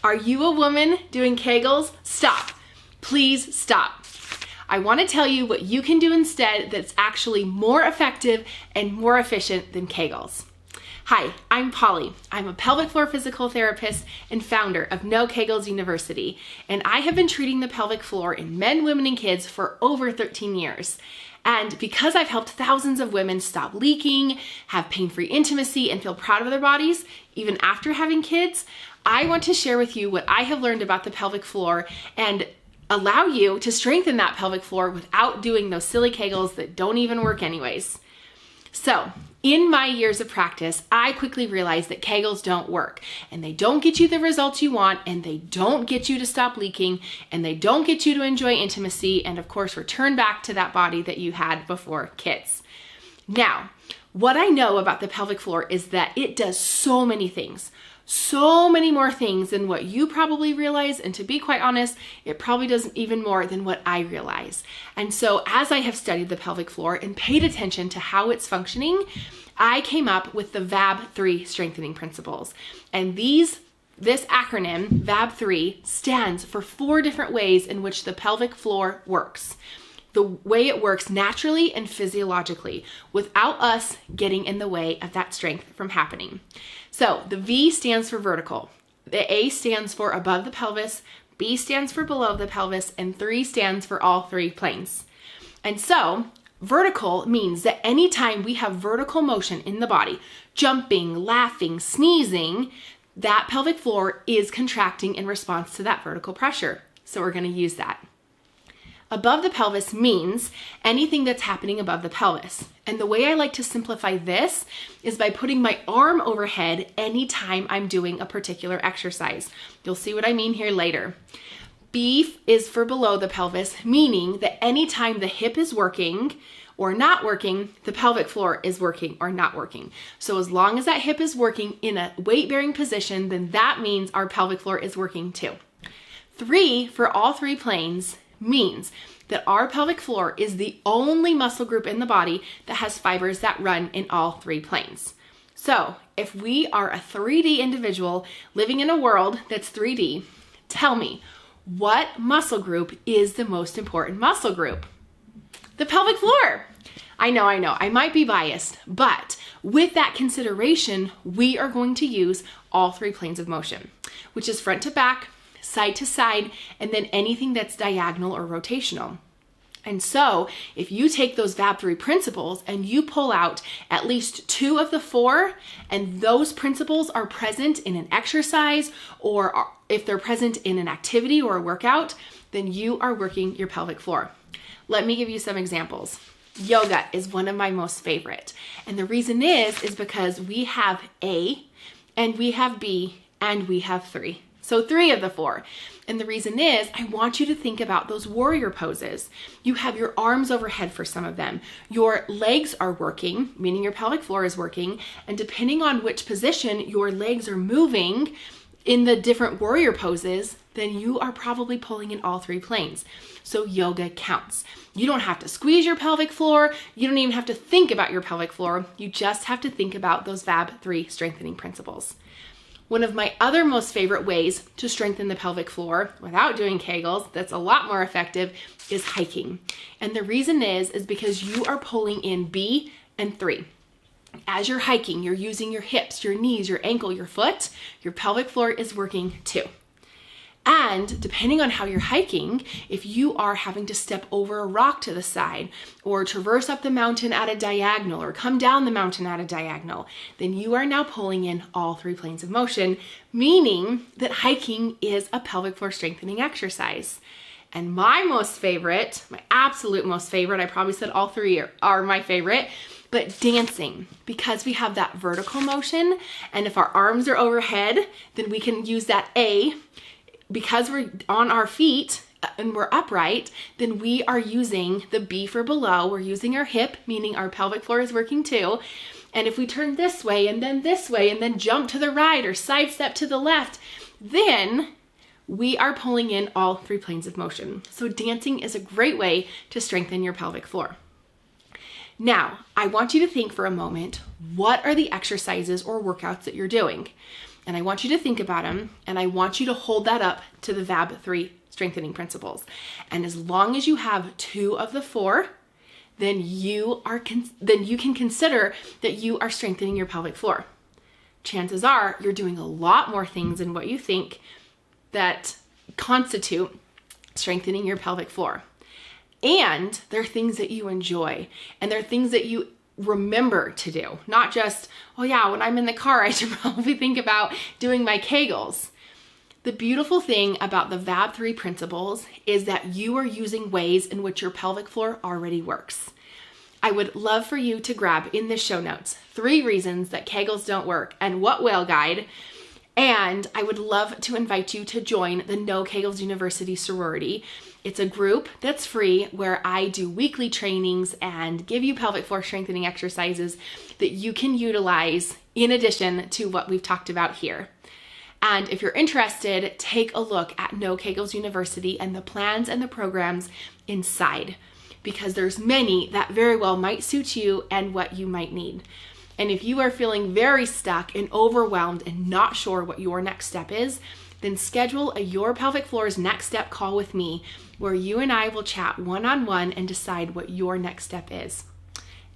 Are you a woman doing Kegels? Stop. Please stop. I want to tell you what you can do instead that's actually more effective and more efficient than Kegels. Hi, I'm Polly. I'm a pelvic floor physical therapist and founder of No Kegels University, and I have been treating the pelvic floor in men, women, and kids for over 13 years. And because I've helped thousands of women stop leaking, have pain-free intimacy, and feel proud of their bodies, even after having kids, I want to share with you what I have learned about the pelvic floor and allow you to strengthen that pelvic floor without doing those silly Kegels that don't even work anyways. So, in my years of practice, I quickly realized that Kegels don't work, and they don't get you the results you want, and they don't get you to stop leaking, and they don't get you to enjoy intimacy, and of course, return back to that body that you had before kids. Now, what I know about the pelvic floor is that it does so many things. So many more things than what you probably realize, and to be quite honest, it probably does even more than what I realize. And so as I have studied the pelvic floor and paid attention to how it's functioning, I came up with the VAB3 strengthening principles. And this acronym, VAB3, stands for 4 different ways in which the pelvic floor works. The way it works naturally and physiologically without us getting in the way of that strength from happening. So the V stands for vertical, the A stands for above the pelvis, B stands for below the pelvis, and 3 stands for all 3 planes. And so vertical means that anytime we have vertical motion in the body, jumping, laughing, sneezing, that pelvic floor is contracting in response to that vertical pressure. So we're going to use that. Above the pelvis means anything that's happening above the pelvis. And the way I like to simplify this is by putting my arm overhead anytime I'm doing a particular exercise. You'll see what I mean here later. B is for below the pelvis, meaning that anytime the hip is working or not working, the pelvic floor is working or not working. So as long as that hip is working in a weight-bearing position, then that means our pelvic floor is working too. 3 for all 3 planes means that our pelvic floor is the only muscle group in the body that has fibers that run in all 3 planes. So if we are a 3D individual living in a world that's 3D, tell me, what muscle group is the most important muscle group? The pelvic floor. I know, I might be biased, but with that consideration, we are going to use all 3 planes of motion, which is front to back, side to side, and then anything that's diagonal or rotational. And so if you take those VAB3 principles and you pull out at least 2 of the 4, and those principles are present in an exercise, or if they're present in an activity or a workout, then you are working your pelvic floor. Let me give you some examples. Yoga is one of my most favorite. And the reason is because we have A, and we have B, and we have 3. So 3 of the 4. And the reason is I want you to think about those warrior poses. You have your arms overhead for some of them. Your legs are working, meaning your pelvic floor is working. And depending on which position your legs are moving in the different warrior poses, then you are probably pulling in all 3 planes. So yoga counts. You don't have to squeeze your pelvic floor. You don't even have to think about your pelvic floor. You just have to think about those VAB3 strengthening principles. One of my other most favorite ways to strengthen the pelvic floor without doing Kegels, that's a lot more effective, is hiking. And the reason is because you are pulling in B and 3. As you're hiking, you're using your hips, your knees, your ankle, your foot. Your pelvic floor is working too. And depending on how you're hiking, if you are having to step over a rock to the side or traverse up the mountain at a diagonal or come down the mountain at a diagonal, then you are now pulling in all 3 planes of motion, meaning that hiking is a pelvic floor strengthening exercise. And my most favorite, my absolute most favorite, I probably said all 3 are my favorite, but dancing, because we have that vertical motion, and if our arms are overhead, then we can use that A. Because we're on our feet and we're upright, then we are using the B for below. We're using our hip, meaning our pelvic floor is working too. And if we turn this way and then jump to the right or sidestep to the left, then we are pulling in all 3 planes of motion. So dancing is a great way to strengthen your pelvic floor. Now, I want you to think for a moment, what are the exercises or workouts that you're doing? and I want you to think about them, and I want you to hold that up to the VAB3 strengthening principles. And as long as you have 2 of the 4, then you can consider that you are strengthening your pelvic floor. Chances are you're doing a lot more things than what you think that constitute strengthening your pelvic floor. And they're things that you enjoy, and they're things that you remember to do, not just, oh yeah, when I'm in the car, I should probably think about doing my Kegels. The beautiful thing about the VAB3 principles is that you are using ways in which your pelvic floor already works. I would love for you to grab in the show notes 3 reasons that Kegels don't work and what will guide. And I would love to invite you to join the No Kegels University sorority. It's a group that's free where I do weekly trainings and give you pelvic floor strengthening exercises that you can utilize in addition to what we've talked about here. And if you're interested, take a look at No Kegels University and the plans and the programs inside, because there's many that very well might suit you and what you might need. And if you are feeling very stuck and overwhelmed and not sure what your next step is, then schedule a Your Pelvic Floor's Next Step call with me, where you and I will chat one-on-one and decide what your next step is.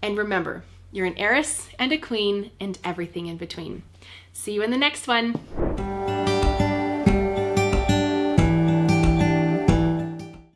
And remember, you're an heiress and a queen and everything in between. See you in the next one.